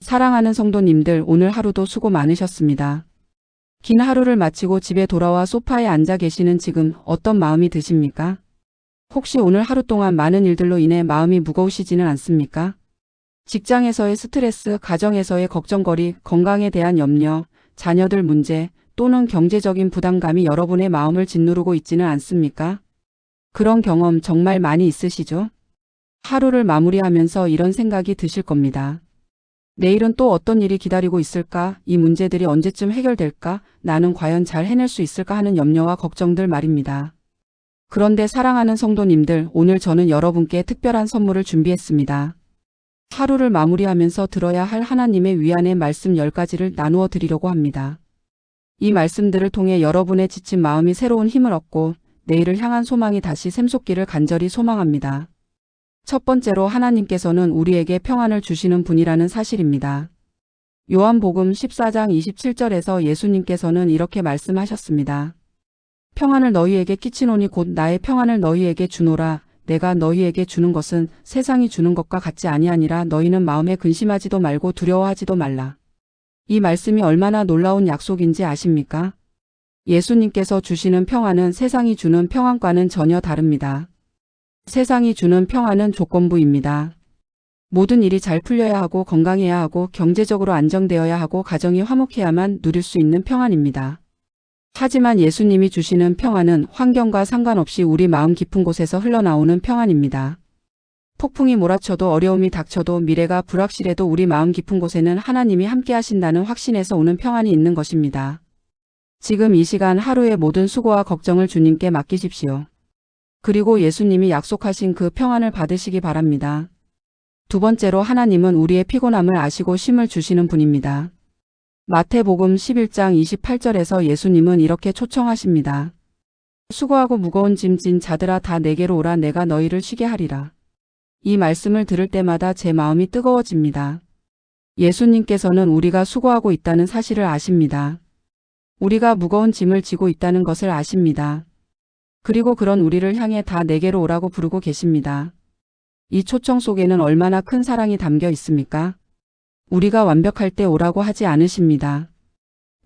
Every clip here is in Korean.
사랑하는 성도님들, 오늘 하루도 수고 많으셨습니다. 긴 하루를 마치고 집에 돌아와 소파에 앉아 계시는 지금 어떤 마음이 드십니까? 혹시 오늘 하루 동안 많은 일들로 인해 마음이 무거우시지는 않습니까? 직장에서의 스트레스, 가정에서의 걱정거리, 건강에 대한 염려, 자녀들 문제 또는 경제적인 부담감이 여러분의 마음을 짓누르고 있지는 않습니까? 그런 경험 정말 많이 있으시죠? 하루를 마무리하면서 이런 생각이 드실 겁니다. 내일은 또 어떤 일이 기다리고 있을까? 이 문제들이 언제쯤 해결될까? 나는 과연 잘 해낼 수 있을까 하는 염려와 걱정들 말입니다. 그런데 사랑하는 성도님들, 오늘 저는 여러분께 특별한 선물을 준비했습니다. 하루를 마무리하면서 들어야 할 하나님의 위안의 말씀 10가지를 나누어 드리려고 합니다. 이 말씀들을 통해 여러분의 지친 마음이 새로운 힘을 얻고 내일을 향한 소망이 다시 샘솟기를 간절히 소망합니다. 첫 번째로, 하나님께서는 우리에게 평안을 주시는 분이라는 사실입니다. 요한복음 14장 27절에서 예수님께서는 이렇게 말씀하셨습니다. 평안을 너희에게 끼치노니 곧 나의 평안을 너희에게 주노라. 내가 너희에게 주는 것은 세상이 주는 것과 같지 아니하니라. 너희는 마음에 근심하지도 말고 두려워하지도 말라. 이 말씀이 얼마나 놀라운 약속인지 아십니까? 예수님께서 주시는 평안은 세상이 주는 평안과는 전혀 다릅니다. 세상이 주는 평안은 조건부입니다. 모든 일이 잘 풀려야 하고 건강해야 하고 경제적으로 안정되어야 하고 가정이 화목해야만 누릴 수 있는 평안입니다. 하지만 예수님이 주시는 평안은 환경과 상관없이 우리 마음 깊은 곳에서 흘러나오는 평안입니다. 폭풍이 몰아쳐도 어려움이 닥쳐도 미래가 불확실해도 우리 마음 깊은 곳에는 하나님이 함께 하신다는 확신에서 오는 평안이 있는 것입니다. 지금 이 시간 하루의 모든 수고와 걱정을 주님께 맡기십시오. 그리고 예수님이 약속하신 그 평안을 받으시기 바랍니다. 두 번째로, 하나님은 우리의 피곤함을 아시고 쉼을 주시는 분입니다. 마태복음 11장 28절에서 예수님은 이렇게 초청하십니다. 수고하고 무거운 짐 진 자들아 다 내게로 오라. 내가 너희를 쉬게 하리라. 이 말씀을 들을 때마다 제 마음이 뜨거워집니다. 예수님께서는 우리가 수고하고 있다는 사실을 아십니다. 우리가 무거운 짐을 지고 있다는 것을 아십니다. 그리고 그런 우리를 향해 다 내게로 오라고 부르고 계십니다. 이 초청 속에는 얼마나 큰 사랑이 담겨 있습니까? 우리가 완벽할 때 오라고 하지 않으십니다.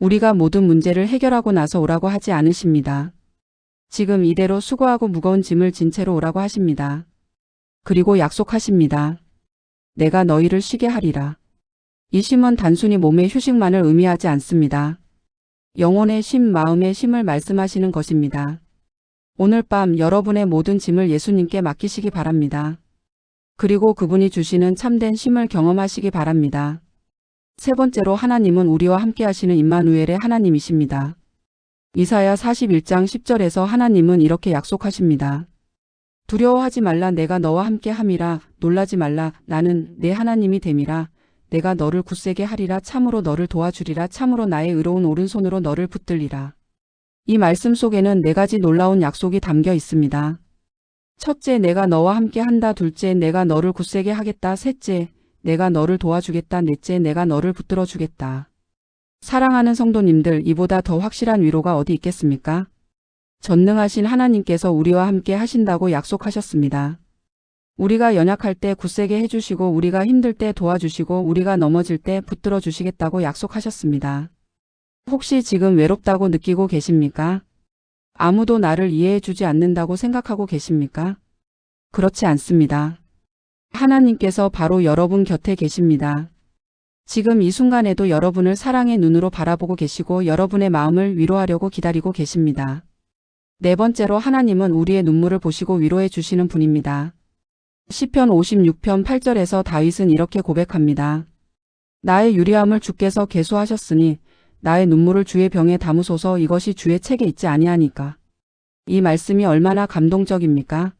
우리가 모든 문제를 해결하고 나서 오라고 하지 않으십니다. 지금 이대로 수고하고 무거운 짐을 진 채로 오라고 하십니다. 그리고 약속하십니다. 내가 너희를 쉬게 하리라. 이 쉼은 단순히 몸의 휴식만을 의미하지 않습니다. 영혼의 쉼, 마음의 쉼을 말씀하시는 것입니다. 오늘 밤 여러분의 모든 짐을 예수님께 맡기시기 바랍니다. 그리고 그분이 주시는 참된 쉼을 경험하시기 바랍니다. 세 번째로, 하나님은 우리와 함께 하시는 임마누엘의 하나님이십니다. 이사야 41장 10절에서 하나님은 이렇게 약속하십니다. 두려워하지 말라. 내가 너와 함께 함이라. 놀라지 말라. 나는 내 하나님이 됨이라. 내가 너를 굳세게 하리라. 참으로 너를 도와주리라. 참으로 나의 의로운 오른손으로 너를 붙들리라. 이 말씀 속에는 4가지 놀라운 약속이 담겨 있습니다. 첫째, 내가 너와 함께 한다. 둘째, 내가 너를 굳세게 하겠다. 셋째, 내가 너를 도와주겠다. 넷째, 내가 너를 붙들어 주겠다. 사랑하는 성도님들, 이보다 더 확실한 위로가 어디 있겠습니까? 전능하신 하나님께서 우리와 함께 하신다고 약속하셨습니다. 우리가 연약할 때 굳세게 해주시고 우리가 힘들 때 도와주시고 우리가 넘어질 때 붙들어 주시겠다고 약속하셨습니다. 혹시 지금 외롭다고 느끼고 계십니까? 아무도 나를 이해해 주지 않는다고 생각하고 계십니까? 그렇지 않습니다. 하나님께서 바로 여러분 곁에 계십니다. 지금 이 순간에도 여러분을 사랑의 눈으로 바라보고 계시고 여러분의 마음을 위로하려고 기다리고 계십니다. 네 번째로, 하나님은 우리의 눈물을 보시고 위로해 주시는 분입니다. 시편 56편 8절에서 다윗은 이렇게 고백합니다. 나의 유리함을 주께서 계수하셨으니 나의 눈물을 주의 병에 담으소서. 이것이 주의 책에 있지 아니하니까. 이 말씀이 얼마나 감동적입니까?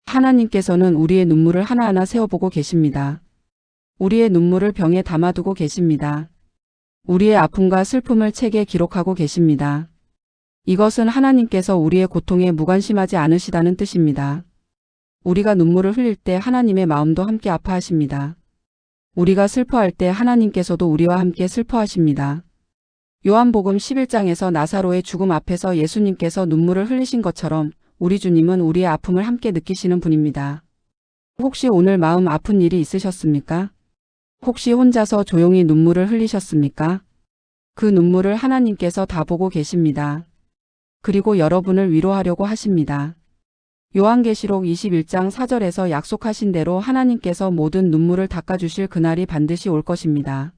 하나님께서는 우리의 눈물을 하나하나 세어보고 계십니다. 우리의 눈물을 병에 담아두고 계십니다. 우리의 아픔과 슬픔을 책에 기록하고 계십니다. 이것은 하나님께서 우리의 고통에 무관심하지 않으시다는 뜻입니다. 우리가 눈물을 흘릴 때 하나님의 마음도 함께 아파하십니다. 우리가 슬퍼할 때 하나님께서도 우리와 함께 슬퍼하십니다. 요한복음 11장에서 나사로의 죽음 앞에서 예수님께서 눈물을 흘리신 것처럼 우리 주님은 우리의 아픔을 함께 느끼시는 분입니다. 혹시 오늘 마음 아픈 일이 있으셨습니까? 혹시 혼자서 조용히 눈물을 흘리셨습니까? 그 눈물을 하나님께서 다 보고 계십니다. 그리고 여러분을 위로하려고 하십니다. 요한계시록 21장 4절에서 약속하신 대로 하나님께서 모든 눈물을 닦아주실 그날이 반드시 올 것입니다.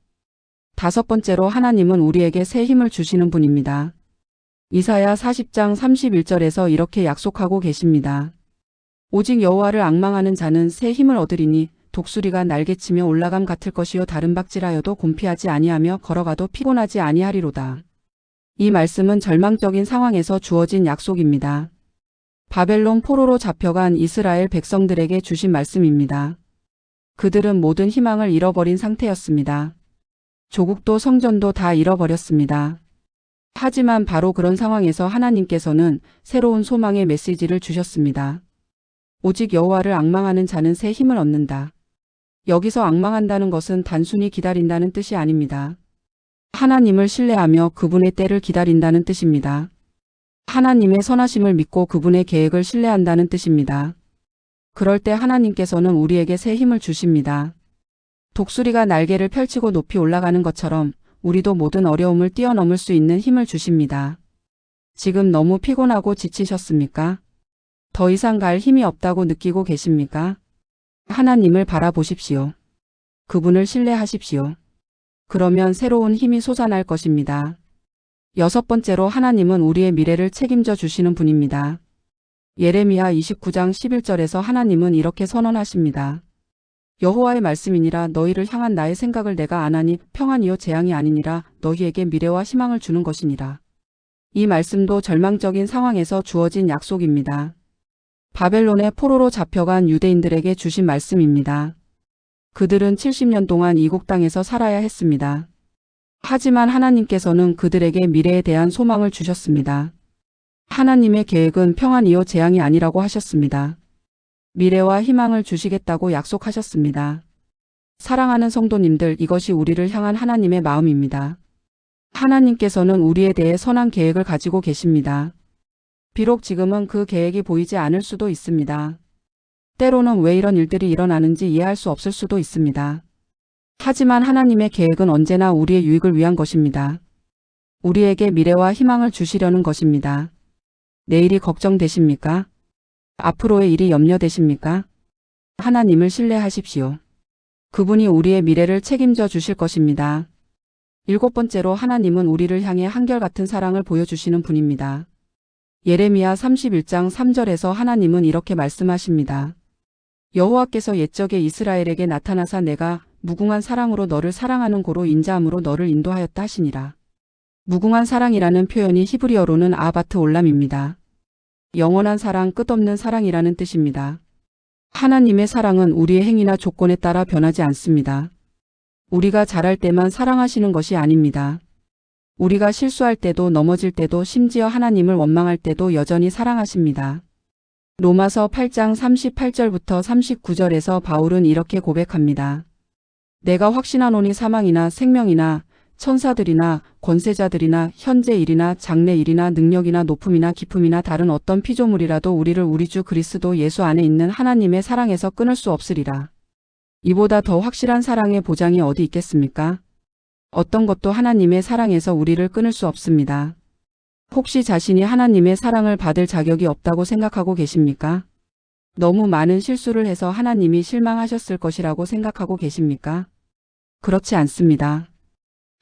다섯 번째로 하나님은 우리에게 새 힘을 주시는 분입니다. 이사야 40장 31절에서 이렇게 약속하고 계십니다. 오직 여호와를 앙망하는 자는 새 힘을 얻으리니 독수리가 날개치며 올라감 같을 것이요 다른 박질하여도 곤피하지 아니하며 걸어가도 피곤하지 아니하리로다. 이 말씀은 절망적인 상황에서 주어진 약속입니다. 바벨론 포로로 잡혀간 이스라엘 백성들에게 주신 말씀입니다. 그들은 모든 희망을 잃어버린 상태였습니다. 조국도 성전도 다 잃어버렸습니다. 하지만 바로 그런 상황에서 하나님께서는 새로운 소망의 메시지를 주셨습니다. 오직 여호와를 앙망하는 자는 새 힘을 얻는다. 여기서 앙망한다는 것은 단순히 기다린다는 뜻이 아닙니다. 하나님을 신뢰하며 그분의 때를 기다린다는 뜻입니다. 하나님의 선하심을 믿고 그분의 계획을 신뢰한다는 뜻입니다. 그럴 때 하나님께서는 우리에게 새 힘을 주십니다. 독수리가 날개를 펼치고 높이 올라가는 것처럼 우리도 모든 어려움을 뛰어넘을 수 있는 힘을 주십니다. 지금 너무 피곤하고 지치셨습니까? 더 이상 갈 힘이 없다고 느끼고 계십니까? 하나님을 바라보십시오. 그분을 신뢰하십시오. 그러면 새로운 힘이 솟아날 것입니다. 여섯 번째로 하나님은 우리의 미래를 책임져 주시는 분입니다. 예레미야 29장 11절에서 하나님은 이렇게 선언하십니다. 여호와의 말씀이니라 너희를 향한 나의 생각을 내가 아나니 평안이요 재앙이 아니니라 너희에게 미래와 희망을 주는 것이니라. 이 말씀도 절망적인 상황에서 주어진 약속입니다. 바벨론의 포로로 잡혀간 유대인들에게 주신 말씀입니다. 그들은 70년 동안 이국 땅에서 살아야 했습니다. 하지만 하나님께서는 그들에게 미래에 대한 소망을 주셨습니다. 하나님의 계획은 평안이요 재앙이 아니라고 하셨습니다. 미래와 희망을 주시겠다고 약속하셨습니다. 사랑하는 성도님들, 이것이 우리를 향한 하나님의 마음입니다. 하나님께서는 우리에 대해 선한 계획을 가지고 계십니다. 비록 지금은 그 계획이 보이지 않을 수도 있습니다. 때로는 왜 이런 일들이 일어나는지 이해할 수 없을 수도 있습니다. 하지만 하나님의 계획은 언제나 우리의 유익을 위한 것입니다. 우리에게 미래와 희망을 주시려는 것입니다. 내일이 걱정되십니까? 앞으로의 일이 염려되십니까? 하나님을 신뢰하십시오. 그분이 우리의 미래를 책임져 주실 것입니다. 일곱 번째로 하나님은 우리를 향해 한결같은 사랑을 보여주시는 분입니다. 예레미야 31장 3절에서 하나님은 이렇게 말씀하십니다. 여호와께서 옛적에 이스라엘에게 나타나사 내가 무궁한 사랑으로 너를 사랑하는 고로 인자함으로 너를 인도하였다 하시니라. 무궁한 사랑이라는 표현이 히브리어로는 아바트 올람입니다. 영원한 사랑, 끝없는 사랑이라는 뜻입니다. 하나님의 사랑은 우리의 행위나 조건에 따라 변하지 않습니다. 우리가 잘할 때만 사랑하시는 것이 아닙니다. 우리가 실수할 때도 넘어질 때도 심지어 하나님을 원망할 때도 여전히 사랑하십니다. 로마서 8장 38절부터 39절에서 바울은 이렇게 고백합니다. 내가 확신하노니 사망이나 생명이나 천사들이나 권세자들이나 현재 일이나 장래 일이나 능력이나 높음이나 깊음이나 다른 어떤 피조물이라도 우리를 우리 주 그리스도 예수 안에 있는 하나님의 사랑에서 끊을 수 없으리라. 이보다 더 확실한 사랑의 보장이 어디 있겠습니까? 어떤 것도 하나님의 사랑에서 우리를 끊을 수 없습니다. 혹시 자신이 하나님의 사랑을 받을 자격이 없다고 생각하고 계십니까? 너무 많은 실수를 해서 하나님이 실망하셨을 것이라고 생각하고 계십니까? 그렇지 않습니다.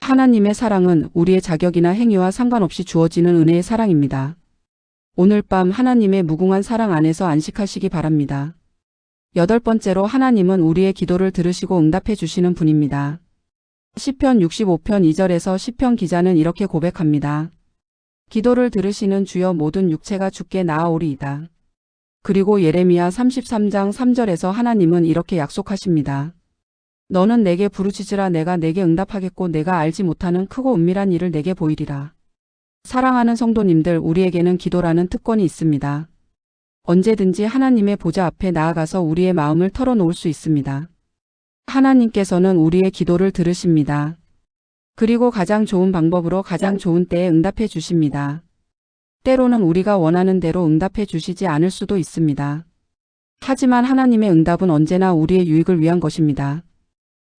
하나님의 사랑은 우리의 자격이나 행위와 상관없이 주어지는 은혜의 사랑입니다. 오늘 밤 하나님의 무궁한 사랑 안에서 안식하시기 바랍니다. 여덟 번째로 하나님은 우리의 기도를 들으시고 응답해 주시는 분입니다. 시편 65편 2절에서 시편 기자는 이렇게 고백합니다. 기도를 들으시는 주여 모든 육체가 주께 나아오리이다. 그리고 예레미야 33장 3절에서 하나님은 이렇게 약속하십니다. 너는 내게 부르짖으라 내가 내게 응답하겠고 내가 알지 못하는 크고 은밀한 일을 내게 보이리라. 사랑하는 성도님들, 우리에게는 기도라는 특권이 있습니다. 언제든지 하나님의 보좌 앞에 나아가서 우리의 마음을 털어놓을 수 있습니다. 하나님께서는 우리의 기도를 들으십니다. 그리고 가장 좋은 방법으로 가장 좋은 때에 응답해 주십니다. 때로는 우리가 원하는 대로 응답해 주시지 않을 수도 있습니다. 하지만 하나님의 응답은 언제나 우리의 유익을 위한 것입니다.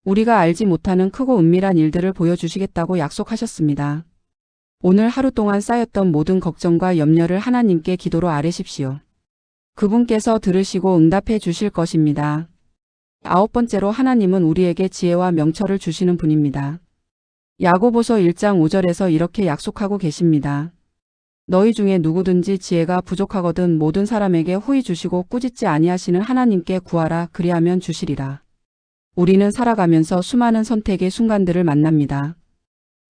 우리가 알지 못하는 크고 은밀한 일들을 보여주시겠다고 약속하셨습니다. 오늘 하루 동안 쌓였던 모든 걱정과 염려를 하나님께 기도로 아뢰십시오. 그분께서 들으시고 응답해 주실 것입니다. 9번째로 하나님은 우리에게 지혜와 명철을 주시는 분입니다. 야고보서 1장 5절에서 이렇게 약속하고 계십니다. 너희 중에 누구든지 지혜가 부족하거든 모든 사람에게 호의 주시고 꾸짖지 아니하시는 하나님께 구하라 그리하면 주시리라. 우리는 살아가면서 수많은 선택의 순간들을 만납니다.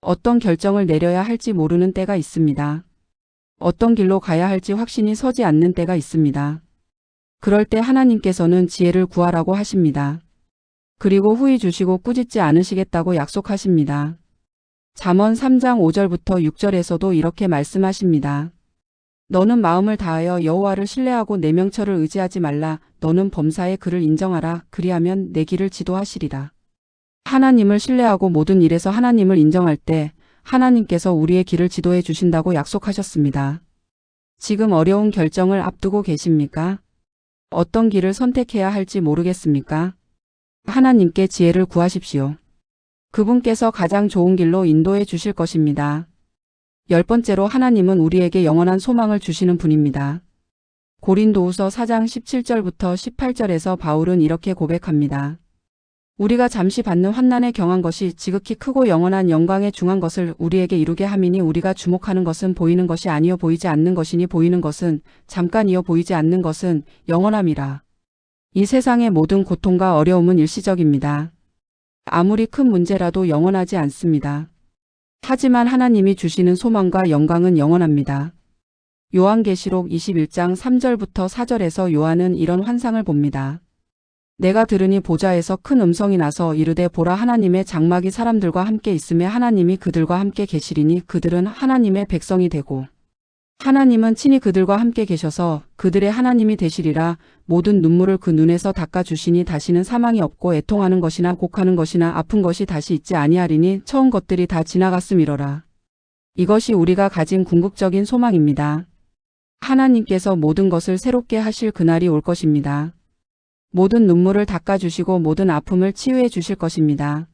어떤 결정을 내려야 할지 모르는 때가 있습니다. 어떤 길로 가야 할지 확신이 서지 않는 때가 있습니다. 그럴 때 하나님께서는 지혜를 구하라고 하십니다. 그리고 후히 주시고 꾸짖지 않으시겠다고 약속하십니다. 잠언 3장 5절부터 6절에서도 이렇게 말씀하십니다. 너는 마음을 다하여 여호와를 신뢰하고 내 명철을 의지하지 말라. 너는 범사에 그를 인정하라. 그리하면 내 길을 지도하시리라. 하나님을 신뢰하고 모든 일에서 하나님을 인정할 때 하나님께서 우리의 길을 지도해 주신다고 약속하셨습니다. 지금 어려운 결정을 앞두고 계십니까? 어떤 길을 선택해야 할지 모르겠습니까? 하나님께 지혜를 구하십시오. 그분께서 가장 좋은 길로 인도해 주실 것입니다. 10번째로 하나님은 우리에게 영원한 소망을 주시는 분입니다. 고린도후서 4장 17절부터 18절에서 바울은 이렇게 고백합니다. 우리가 잠시 받는 환난에 경한 것이 지극히 크고 영원한 영광에 중한 것을 우리에게 이루게 함이니 우리가 주목하는 것은 보이는 것이 아니요 보이지 않는 것이니 보이는 것은 잠깐이요 보이지 않는 것은 영원함이라. 이 세상의 모든 고통과 어려움은 일시적입니다. 아무리 큰 문제라도 영원하지 않습니다. 하지만 하나님이 주시는 소망과 영광은 영원합니다. 요한계시록 21장 3절부터 4절에서 요한은 이런 환상을 봅니다. 내가 들으니 보좌에서 큰 음성이 나서 이르되 보라 하나님의 장막이 사람들과 함께 있음에 하나님이 그들과 함께 계시리니 그들은 하나님의 백성이 되고 하나님은 친히 그들과 함께 계셔서 그들의 하나님이 되시리라. 모든 눈물을 그 눈에서 닦아주시니 다시는 사망이 없고 애통하는 것이나 곡하는 것이나 아픈 것이 다시 있지 아니하리니 처음 것들이 다 지나갔음이로라. 이것이 우리가 가진 궁극적인 소망입니다. 하나님께서 모든 것을 새롭게 하실 그날이 올 것입니다. 모든 눈물을 닦아주시고 모든 아픔을 치유해 주실 것입니다.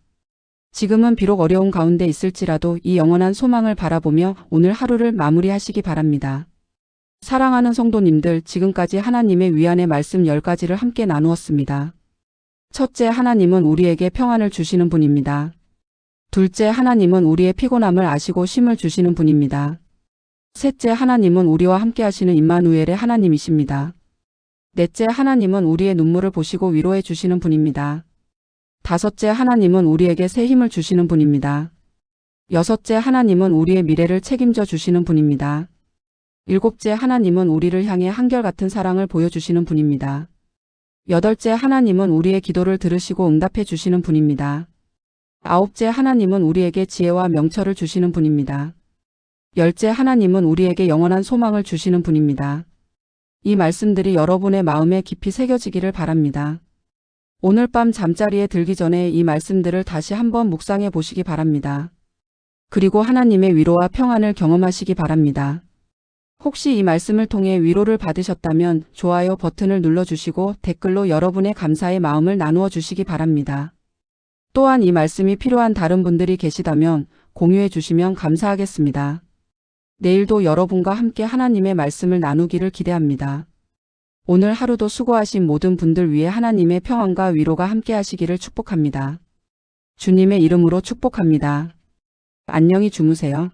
지금은 비록 어려운 가운데 있을지라도 이 영원한 소망을 바라보며 오늘 하루를 마무리하시기 바랍니다. 사랑하는 성도님들, 지금까지 하나님의 위안의 말씀 10가지를 함께 나누었습니다. 첫째, 하나님은 우리에게 평안을 주시는 분입니다. 둘째, 하나님은 우리의 피곤함을 아시고 쉼을 주시는 분입니다. 셋째, 하나님은 우리와 함께 하시는 임마누엘의 하나님이십니다. 넷째, 하나님은 우리의 눈물을 보시고 위로해 주시는 분입니다. 다섯째, 하나님은 우리에게 새 힘을 주시는 분입니다. 여섯째, 하나님은 우리의 미래를 책임져 주시는 분입니다. 일곱째, 하나님은 우리를 향해 한결같은 사랑을 보여주시는 분입니다. 여덟째, 하나님은 우리의 기도를 들으시고 응답해 주시는 분입니다. 아홉째, 하나님은 우리에게 지혜와 명철을 주시는 분입니다. 열째, 하나님은 우리에게 영원한 소망을 주시는 분입니다. 이 말씀들이 여러분의 마음에 깊이 새겨지기를 바랍니다. 오늘 밤 잠자리에 들기 전에 이 말씀들을 다시 한번 묵상해 보시기 바랍니다. 그리고 하나님의 위로와 평안을 경험하시기 바랍니다. 혹시 이 말씀을 통해 위로를 받으셨다면 좋아요 버튼을 눌러주시고 댓글로 여러분의 감사의 마음을 나누어 주시기 바랍니다. 또한 이 말씀이 필요한 다른 분들이 계시다면 공유해 주시면 감사하겠습니다. 내일도 여러분과 함께 하나님의 말씀을 나누기를 기대합니다. 오늘 하루도 수고하신 모든 분들 위해 하나님의 평안과 위로가 함께 하시기를 축복합니다. 주님의 이름으로 축복합니다. 안녕히 주무세요.